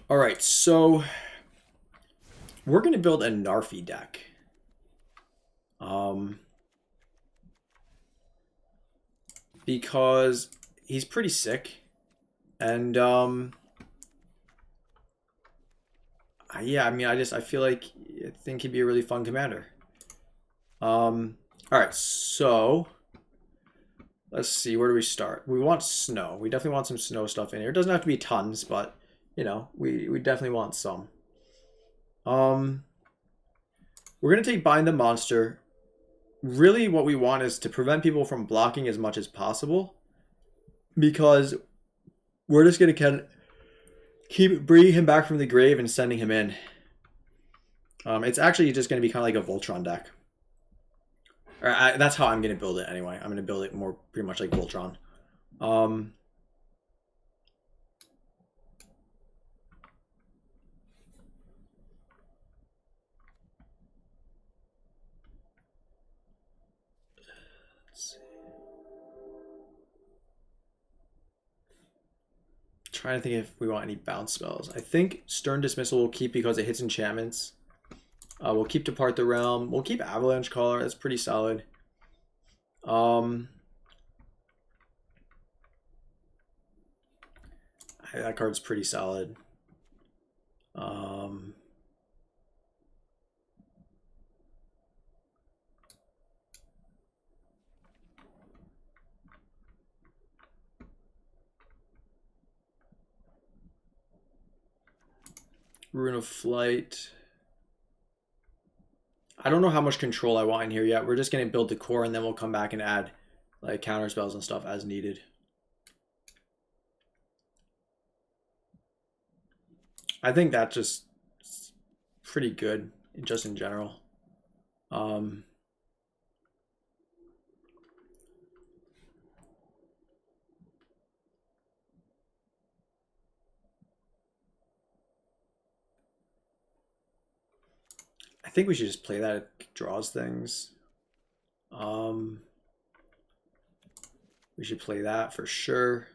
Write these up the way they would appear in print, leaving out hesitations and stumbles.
All right, so we're gonna build a Narfi deck. Um, because he's pretty sick, and yeah, I mean, I feel like I think he'd be a really fun commander. All right, so let's see, where do we start? We want snow. We definitely want some snow stuff in here. It doesn't have to be tons, but you know, we definitely want some. Um, we're gonna take Bind the Monster. Really, what we want is to prevent people from blocking as much as possible, because we're just gonna keep bringing him back from the grave and sending him in. It's actually just gonna be kind of like a Voltron deck. That's how I'm gonna build it anyway. I'm gonna build it more pretty much like Voltron. Um, let's see. Trying to think if we want any bounce spells. I think Stern Dismissal will keep because it hits enchantments. We'll keep Depart the Realm. We'll keep Avalanche Caller. That's pretty solid. That card's pretty solid. Um, Rune of Flight. I don't know how much control I want in here yet. We're just going to build the core and then we'll come back and add like counter spells and stuff as needed. I think that's just pretty good just in general. Um, I think we should just play that. It draws things. Um, we should play that for sure.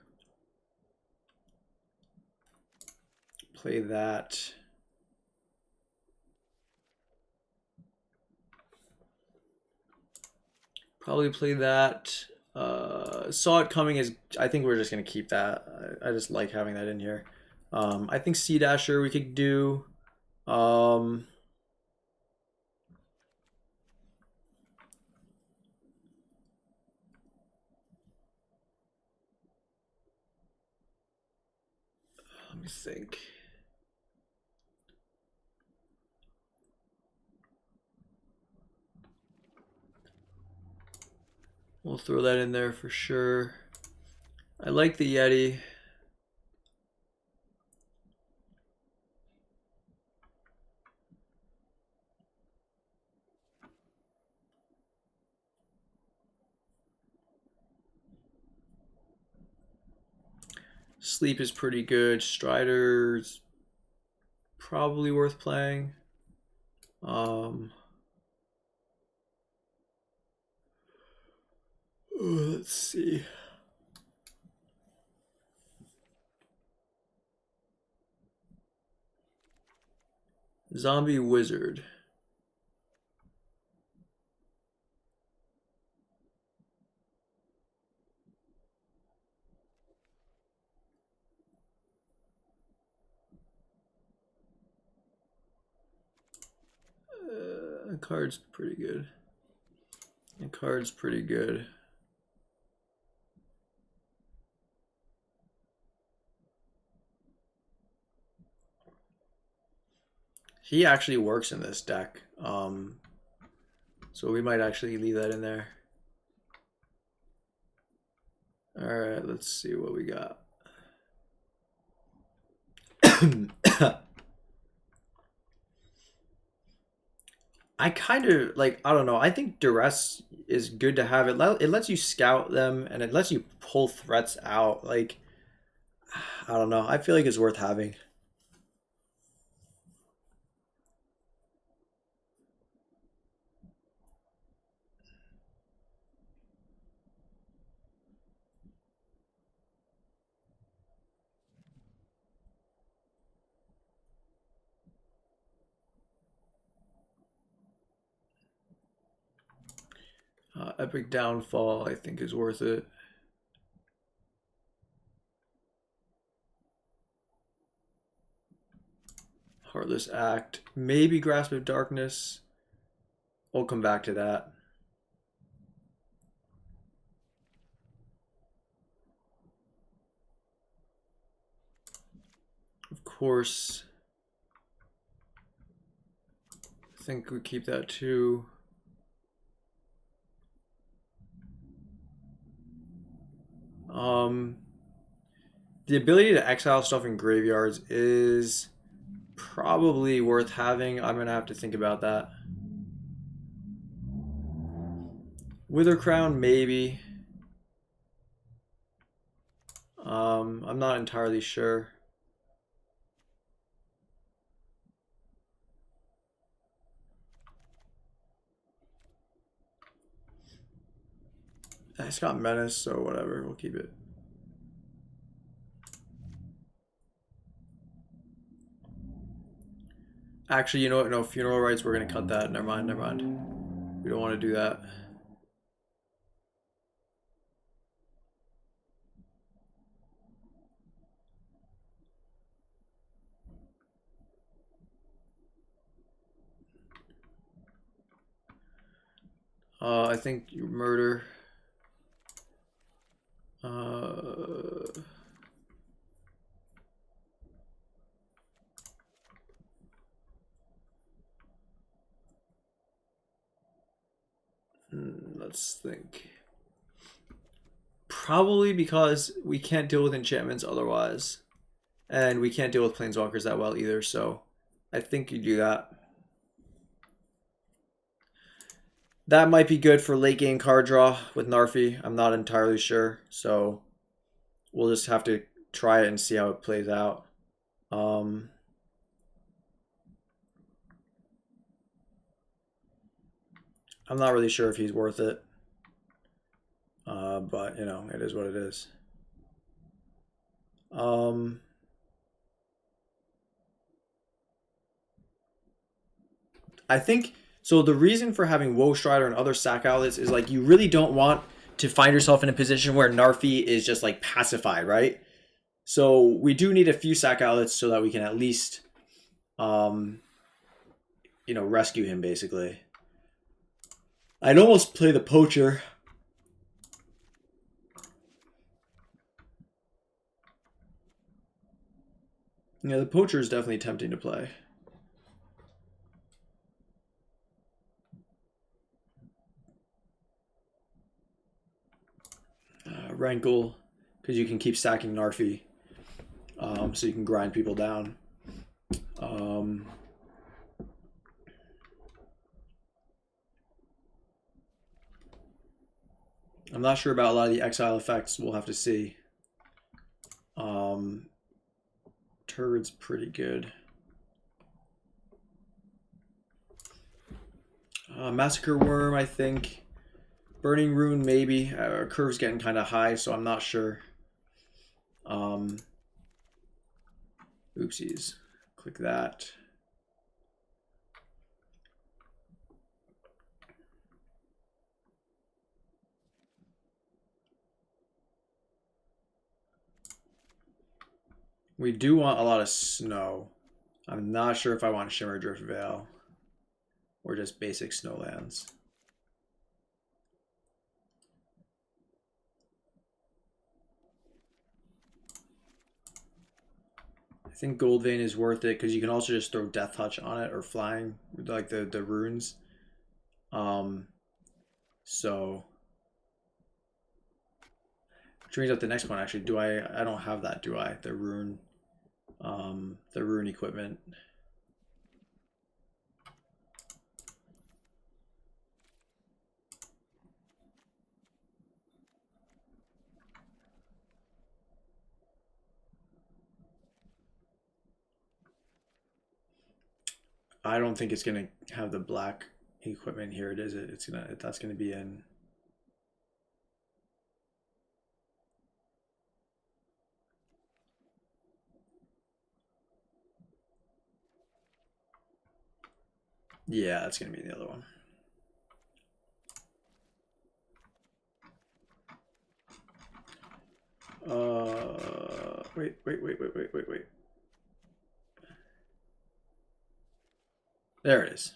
Play that. Probably play that. Saw It Coming is, I think we're just going to keep that. I just like having that in here. I think Sea Dasher we could do. Um, let me think. We'll throw that in there for sure. I like the Yeti. Sleep is pretty good. Strider's probably worth playing. Let's see. Zombie Wizard. Card's pretty good. The card's pretty good. He actually works in this deck. So we might actually leave that in there. All right, let's see what we got. I kind of like, I don't know. I think duress is good to have. It lets you scout them and it lets you pull threats out. Like, I don't know. I feel like it's worth having. Epic Downfall, I think, is worth it. Heartless Act. Maybe Grasp of Darkness. We'll come back to that. Of course. I think we keep that too. The ability to exile stuff in graveyards is probably worth having. I'm gonna have to think about that. Wither Crown, maybe. I'm not entirely sure. It's got Menace, so whatever, we'll keep it. Actually, you know what? No, Funeral Rites, we're gonna cut that. Never mind, never mind. We don't want to do that. I think you murder. Let's think. Probably because we can't deal with enchantments otherwise. And we can't deal with planeswalkers that well either, so I think you do that. That might be good for late game card draw with Narfi. I'm not entirely sure, so we'll just have to try it and see how it plays out. I'm not really sure if he's worth it, but you know, it is what it is. I think so. The reason for having Woe Strider and other sack outlets is like you really don't want to find yourself in a position where Narfi is just like pacified, right? So we do need a few sack outlets so that we can at least, you know, rescue him basically. I'd almost play the Poacher. Yeah, the Poacher is definitely tempting to play. Rankle, because you can keep stacking Narfi, so you can grind people down. I'm not sure about a lot of the exile effects. We'll have to see. Turret's pretty good. Massacre Worm, I think. Burning Rune, maybe. Curve's getting kind of high, so I'm not sure. Oopsies. Click that. We do want a lot of snow. I'm not sure if I want Shimmer Drift Veil or just basic snowlands. I think Gold Vein is worth it because you can also just throw Death Touch on it or Flying, like the runes. So which brings up the next one actually. I don't have that, do I? The rune equipment. I don't think it's gonna have the black equipment here. Is it? That's gonna be in. Yeah, that's gonna be the other one. Wait. There it is.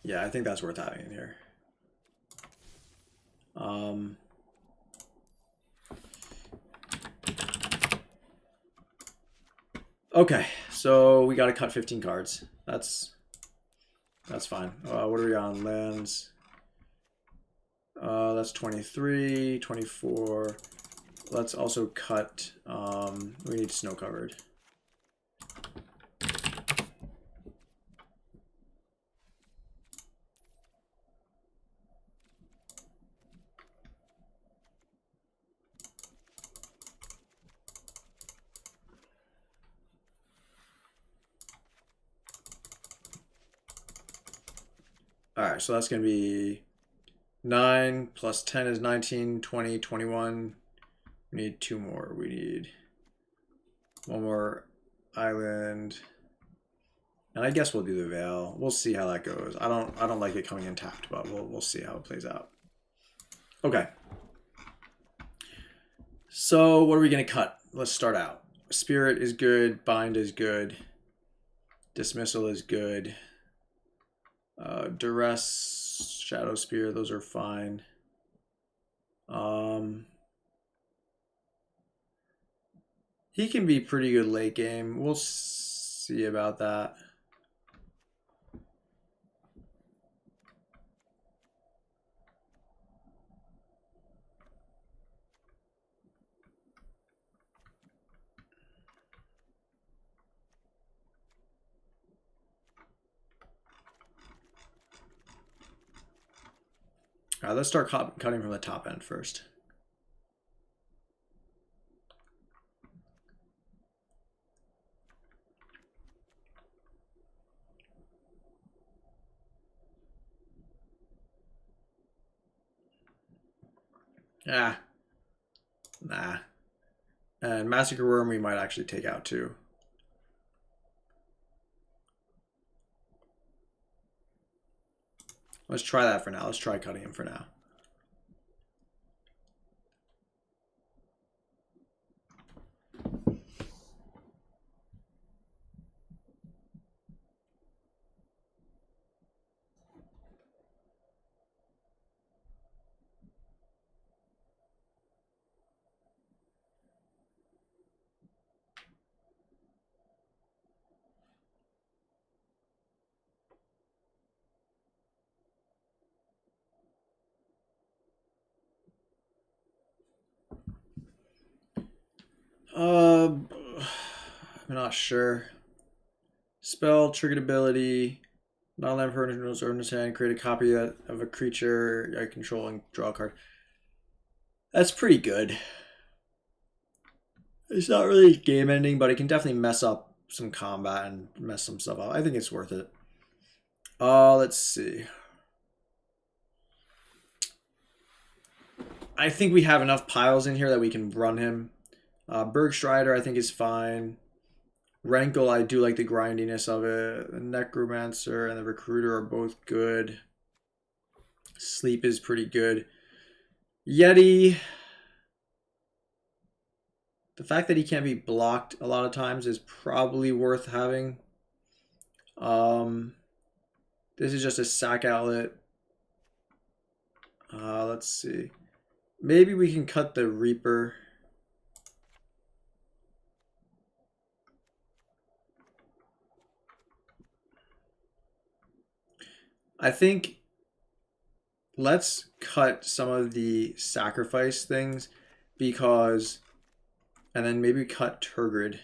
Yeah, I think that's worth having in here. Okay, so we got to cut 15 cards. That's fine. What are we on? Lands. That's 23, 24. Let's also cut. We need snow covered. All right, so that's going to be 9 plus 10 is 19, 20, 21. We need 2 more. We need 1 more island. And I guess we'll do the Veil. We'll see how that goes. I don't like it coming in tapped, but we'll see how it plays out. Okay. So what are we going to cut? Let's start out. Spirit is good. Bind is good. Dismissal is good. Duress, Shadow Spear, those are fine. He can be pretty good late game. We'll see about that. All right, let's start cutting from the top end first. Nah. And Massacre Worm we might actually take out too. Let's try that for now. Let's try cutting him for now. I'm not sure. Spell, triggered ability, not allowed for knows or hand, create a copy of a creature I control and draw a card. That's pretty good. It's not really game ending, but it can definitely mess up some combat and mess some stuff up. I think it's worth it. Let's see. I think we have enough piles in here that we can run him. Bergstrider I think is fine. Rankle, I do like the grindiness of it. The Necromancer and the Recruiter are both good. Sleep is pretty good. Yeti. The fact that he can't be blocked a lot of times is probably worth having. This is just a sack outlet. Let's see. Maybe we can cut the Reaper. I think let's cut some of the sacrifice things because, and then maybe cut Turgid.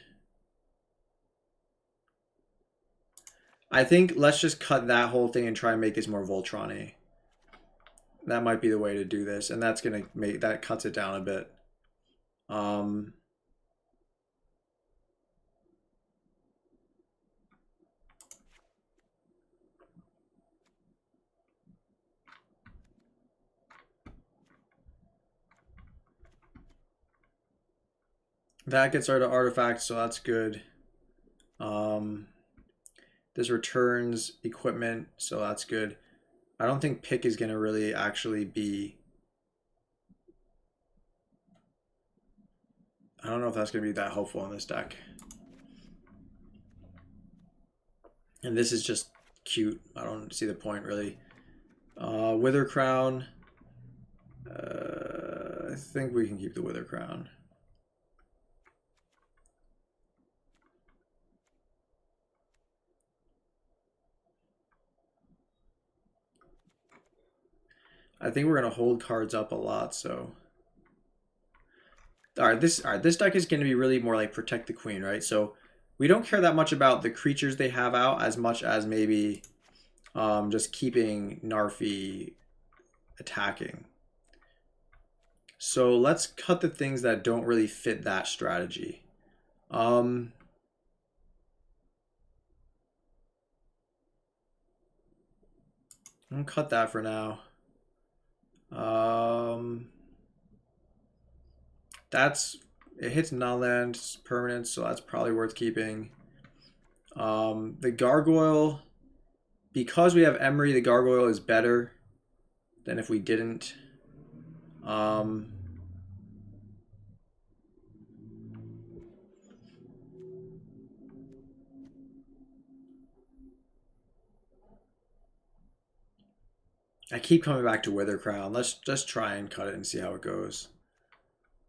I think let's just cut that whole thing and try and make this more Voltron-y. That might be the way to do this, and that's gonna make that cuts it down a bit. That gets rid of artifacts, so that's good. This returns equipment, so that's good. I don't think pick is gonna really actually be I don't know if that's going to be that helpful in this deck. And this is just cute. I don't see the point, really. Wither Crown. I think we can keep the Wither Crown. I think we're going to hold cards up a lot, so... Alright, this deck is going to be really more like Protect the Queen, right? So we don't care that much about the creatures they have out as much as maybe just keeping Narfi attacking. So let's cut the things that don't really fit that strategy. I'll cut that for now. It hits non-land permanents, so that's probably worth keeping. The Gargoyle, because we have Emery, the Gargoyle is better than if we didn't. I keep coming back to Wither Crown. Let's just try and cut it and see how it goes.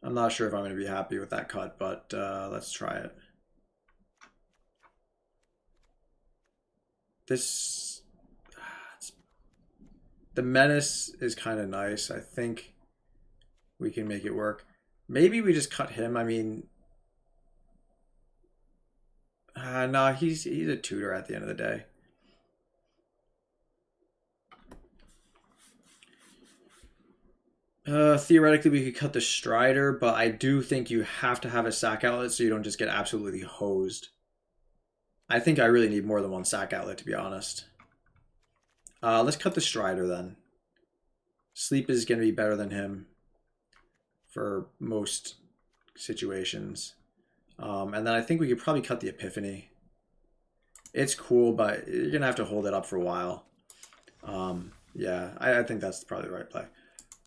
I'm not sure if I'm going to be happy with that cut, but let's try it. The Menace is kind of nice. I think we can make it work. Maybe we just cut him. I mean, no, he's a tutor at the end of the day. Theoretically, we could cut the Strider, but I do think you have to have a sack outlet so you don't just get absolutely hosed. I think I really need more than one sack outlet, to be honest. Let's cut the Strider then. Sleep is going to be better than him for most situations. And then I think we could probably cut the Epiphany. It's cool, but you're going to have to hold it up for a while. Yeah, I think that's probably the right play.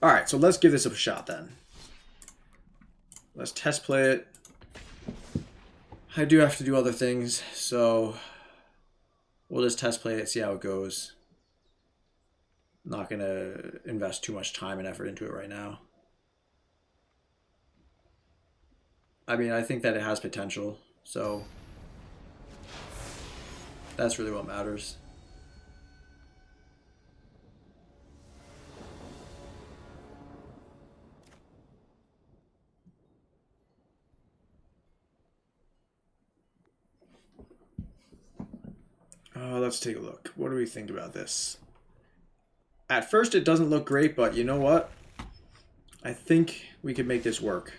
All right, so let's give this a shot then. Let's test play it. I do have to do other things, so we'll just test play it, see how it goes. I'm not going to invest too much time and effort into it right now. I mean, I think that it has potential, so that's really what matters. Let's take a look. What do we think about this? At first, it doesn't look great, but you know what? I think we could make this work.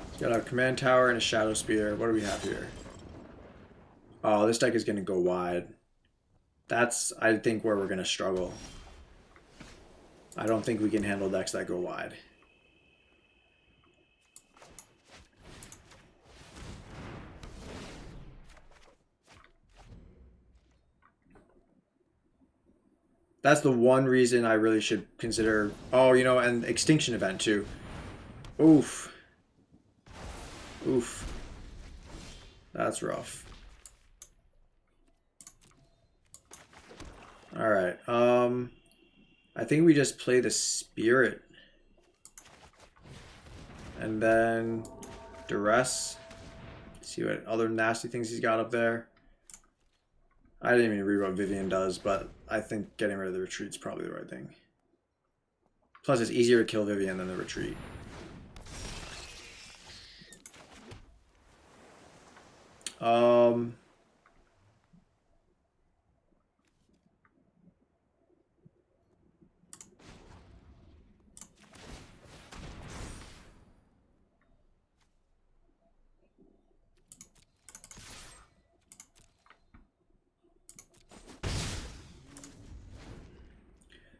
It's got a Command Tower and a Shadow Spear. What do we have here? Oh, this deck is going to go wide. That's, I think, where we're going to struggle. I don't think we can handle decks that go wide. That's the one reason I really should consider... Oh, you know, and Extinction Event, too. Oof. Oof. That's rough. Alright, I think we just play the Spirit. And then Duress. See what other nasty things he's got up there. I didn't even read what Vivian does, but I think getting rid of the retreat is probably the right thing. Plus, it's easier to kill Vivian than the retreat.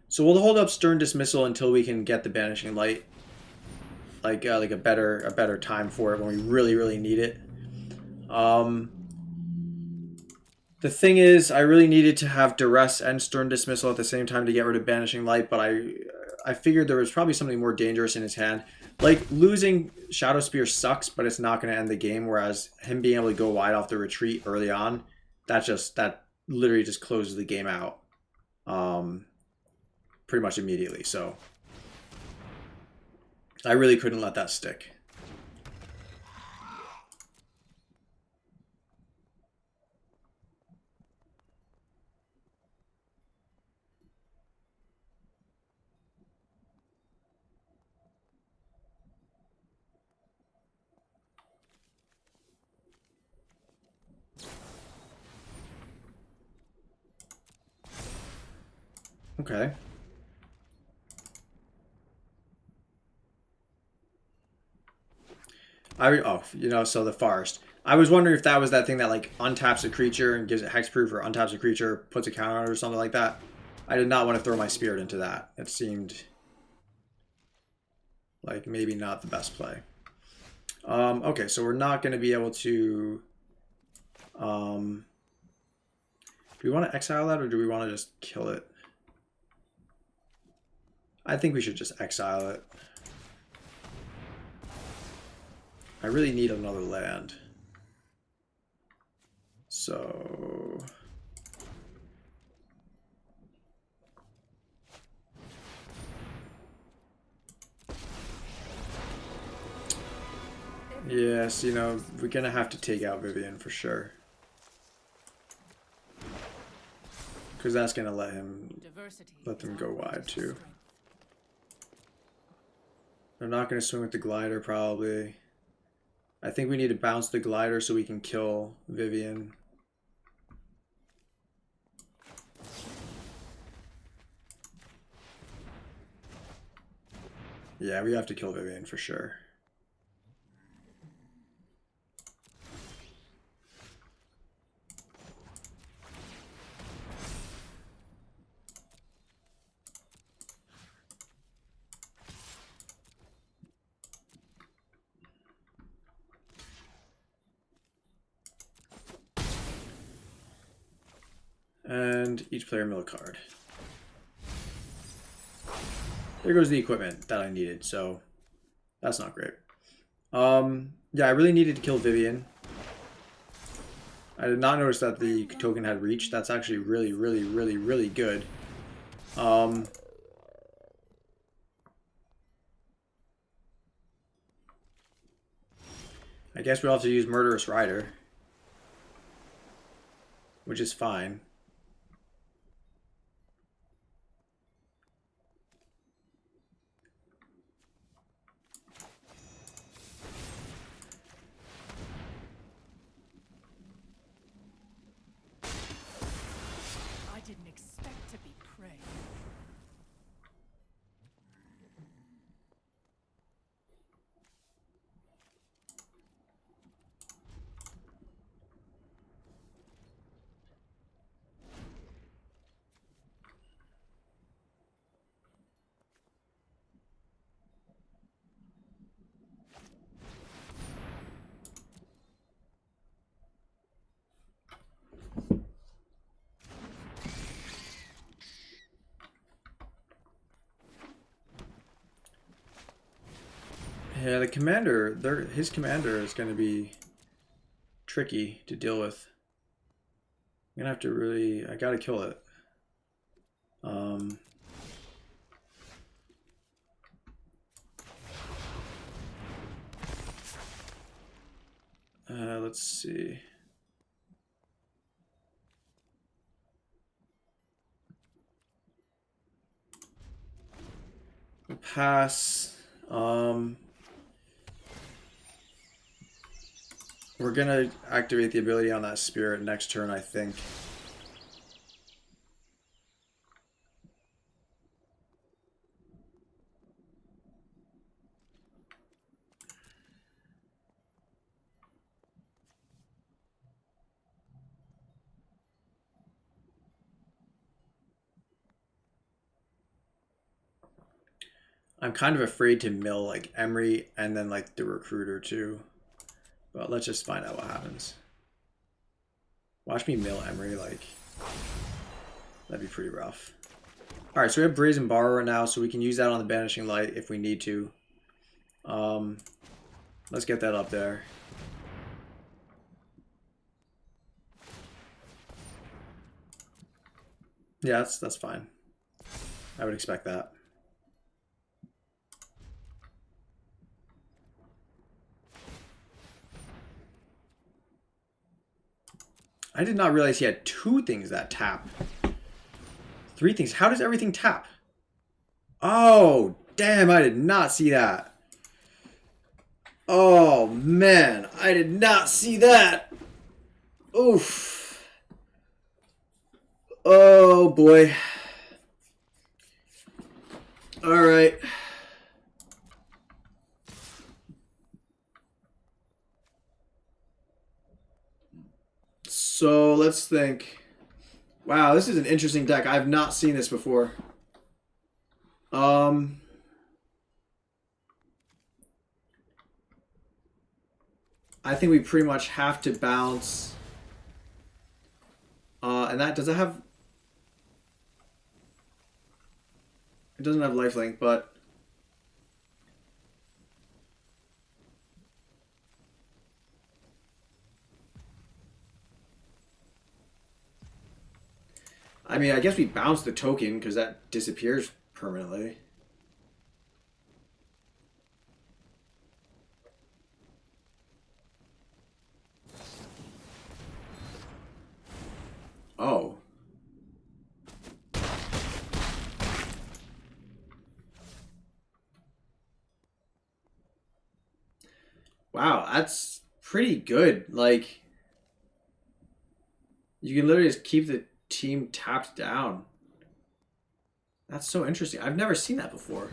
So we'll hold up Stern Dismissal until we can get the Banishing Light, like a better time for it when we really need it. The thing is, I really needed to have Duress and Stern Dismissal at the same time to get rid of Banishing Light, but I figured there was probably something more dangerous in his hand. Like, losing Shadow Spear sucks, but it's not going to end the game, whereas him being able to go wide off the retreat early on, that literally just closes the game out pretty much immediately. So I really couldn't let that stick. Okay. So the forest. I was wondering if that was that thing that like untaps a creature and gives it hexproof, or untaps a creature, puts a counter on it or something like that. I did not want to throw my spirit into that. It seemed like maybe not the best play. Okay, so we're not going to be able to... do we want to exile that, or do we want to just kill it? I think we should just exile it. I really need another land. So... yes, you know, we're gonna have to take out Vivian for sure. Because that's gonna let them go wide too. They're not gonna swing with the glider probably. I think we need to bounce the glider so we can kill Vivian. Yeah, we have to kill Vivian for sure. And each player mill a card. There goes the equipment that I needed, so that's not great. Yeah, I really needed to kill Vivian. I did not notice that the token had reach. That's actually really, really, really, really good. I guess we'll have to use Murderous Rider, which is fine. Yeah, the commander, his commander is going to be tricky to deal with. I'm going to have to really, I got to kill it. Let's see. We'll pass. We're gonna activate the ability on that spirit next turn, I think. I'm kind of afraid to mill like Emery and then like the recruiter too. But let's just find out what happens. Watch me mill Emery, like, that'd be pretty rough. Alright, so we have Brazen Borrower now, so we can use that on the Banishing Light if we need to. Let's get that up there. Yeah, that's fine. I would expect that. I did not realize he had 2 things that tap. 3 things. How does everything tap? Oh, damn, I did not see that. Oh, man, I did not see that. Oof. Oh, boy. All right. So let's think. Wow, this is an interesting deck. I have not seen this before. I think we pretty much have to bounce. And that does it have? It doesn't have lifelink, but I mean, I guess we bounce the token because that disappears permanently. Oh. Wow, that's pretty good. Like, you can literally just keep the team tapped down. That's so interesting. I've never seen that before.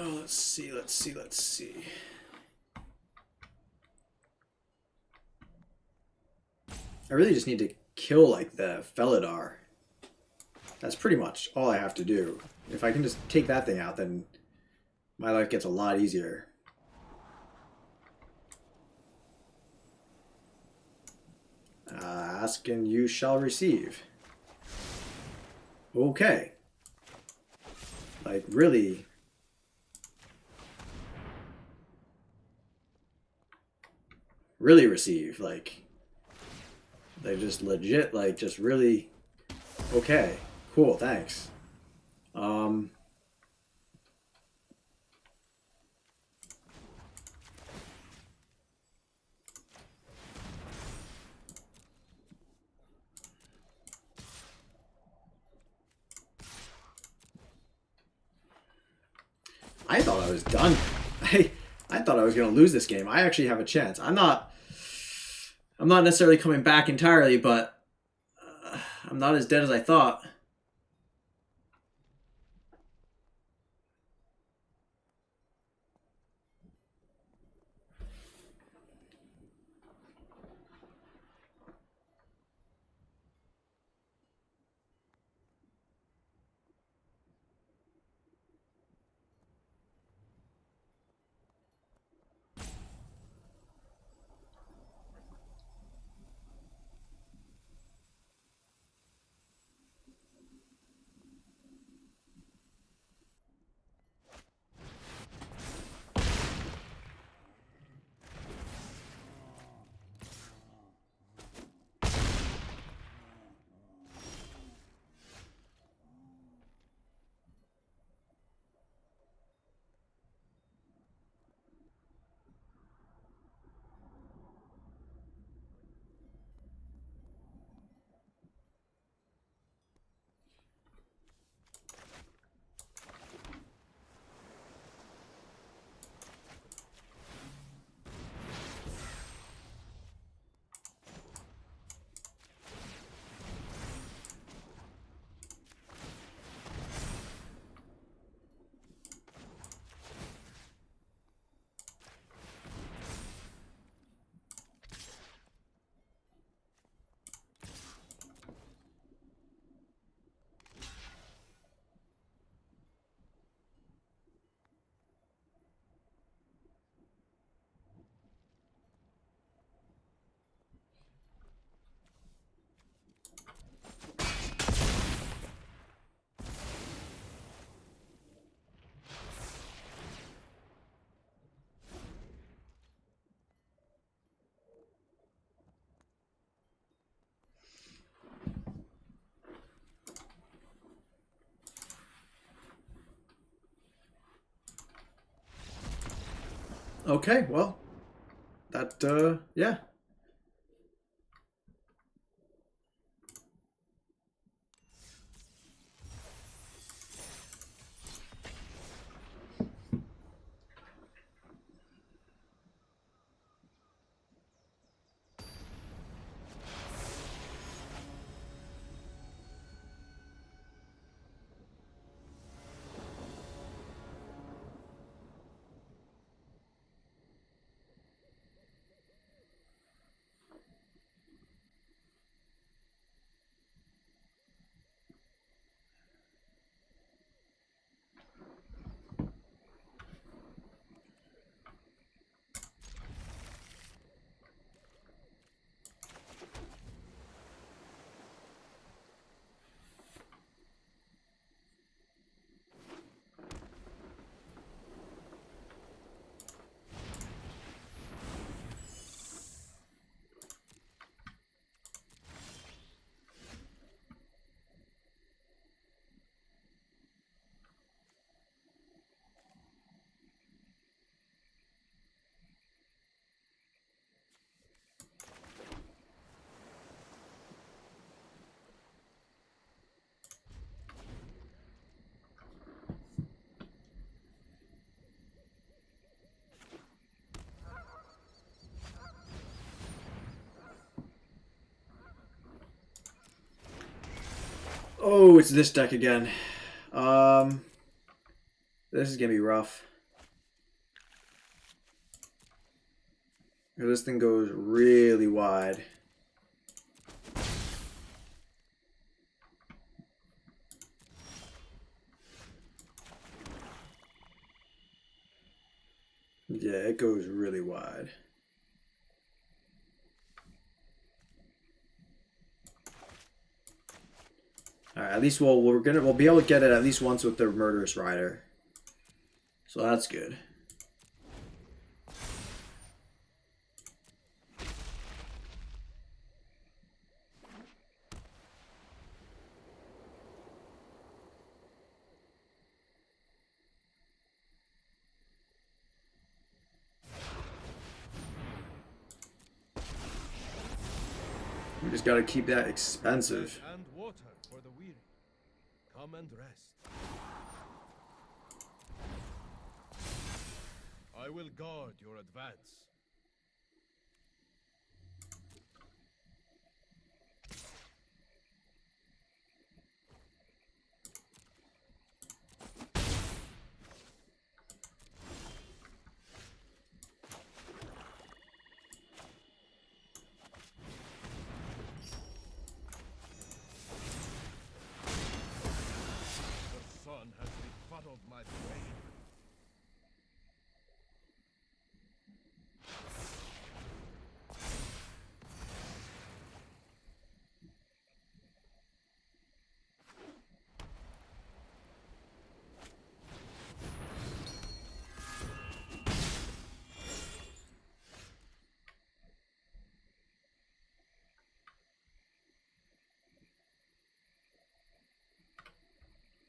Oh, let's see. I really just need to kill, like, the Felidar. That's pretty much all I have to do. If I can just take that thing out, then my life gets a lot easier. Ask and you shall receive. Okay. Like, really... really receive, like, they just legit, like, just really, okay, cool, thanks. I thought I was done. I thought I was gonna lose this game. I actually have a chance. I'm not necessarily coming back entirely, but I'm not as dead as I thought. Okay, well, that, yeah. Oh, it's this deck again. This is gonna be rough. This thing goes really wide. Yeah, it goes really wide. All right, at least we'll be able to get it at least once with the Murderous Rider. So that's good. We just got to keep that expensive. And water for the weary. Come and rest. I will guard your advance. The sun has befuddled my brain.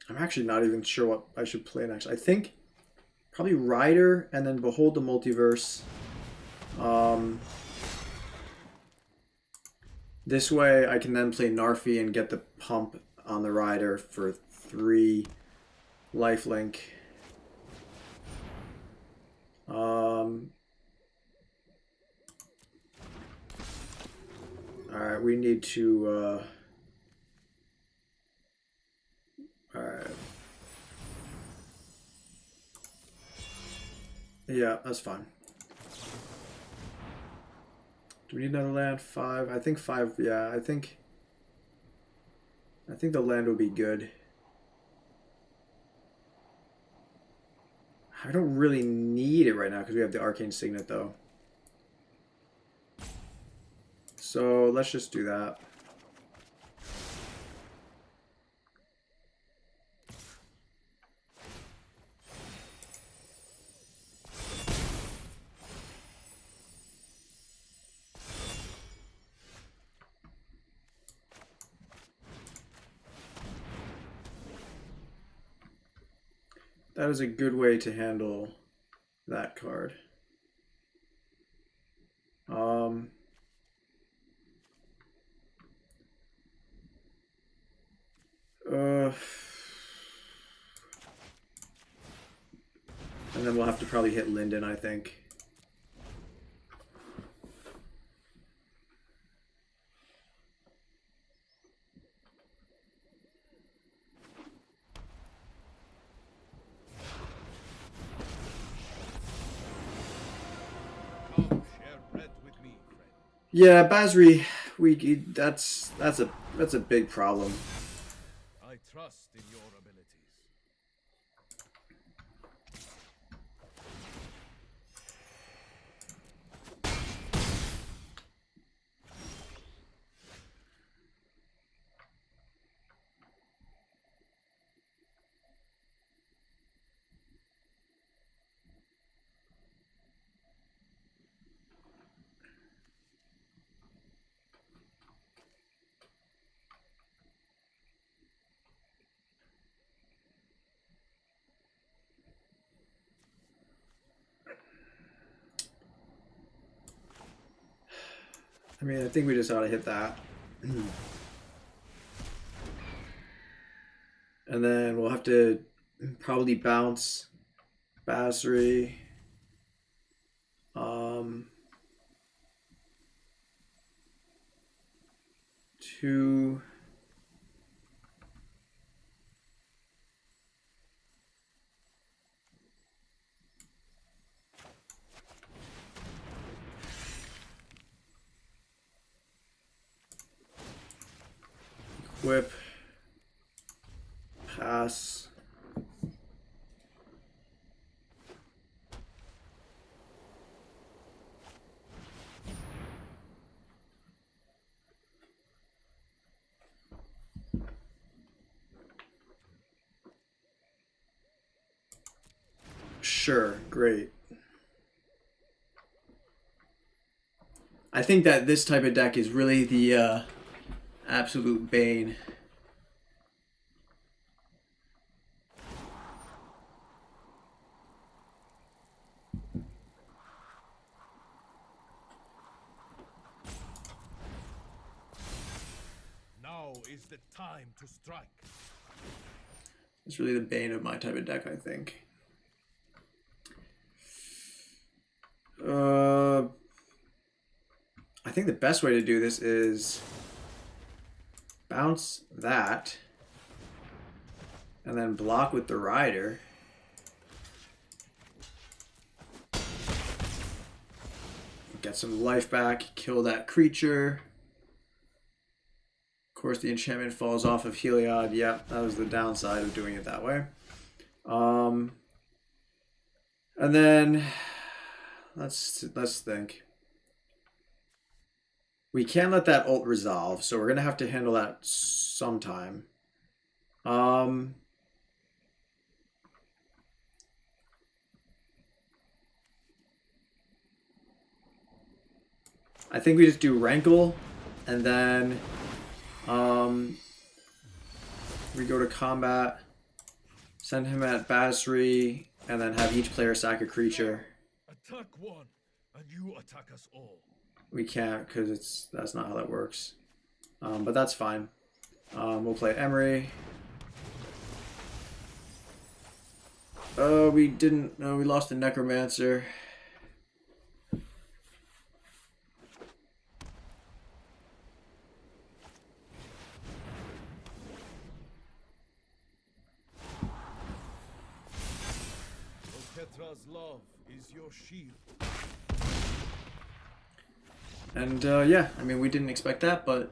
I'm actually not even sure what I should play next. I think probably Rider and then Behold the Multiverse. This way I can then play Narfi and get the pump on the Rider for 3 lifelink. Alright, we need to alright. Yeah, that's fine. Do we need another land? 5? I think 5, yeah, I think the land will be good. I don't really need it right now because we have the Arcane Signet though. So let's just do that. That is a good way to handle that card. And then we'll have to probably hit Linden, I think. Come share bread with me, friend. Yeah, Basri, that's a big problem. I trust in your abilities. I mean, I think we just ought to hit that. And then we'll have to probably bounce Basri. Two. Whip. Pass. Sure, great. I think that this type of deck is really the absolute bane. Now is the time to strike. It's really the bane of my type of deck, I think. I think the best way to do this is bounce that and then block with the rider. Get some life back, kill that creature. Of course, the enchantment falls off of Heliod. Yeah, that was the downside of doing it that way. And then let's think. We can't let that ult resolve, so we're gonna have to handle that sometime. I think we just do Rankle, and then we go to combat, send him at Basri, and then have each player sack a creature. Attack one, and you attack us all. We can't because that's not how that works. But that's fine. We'll play Emery. We didn't. No, we lost the Necromancer. Ketra's love is your shield. And yeah, I mean, we didn't expect that, but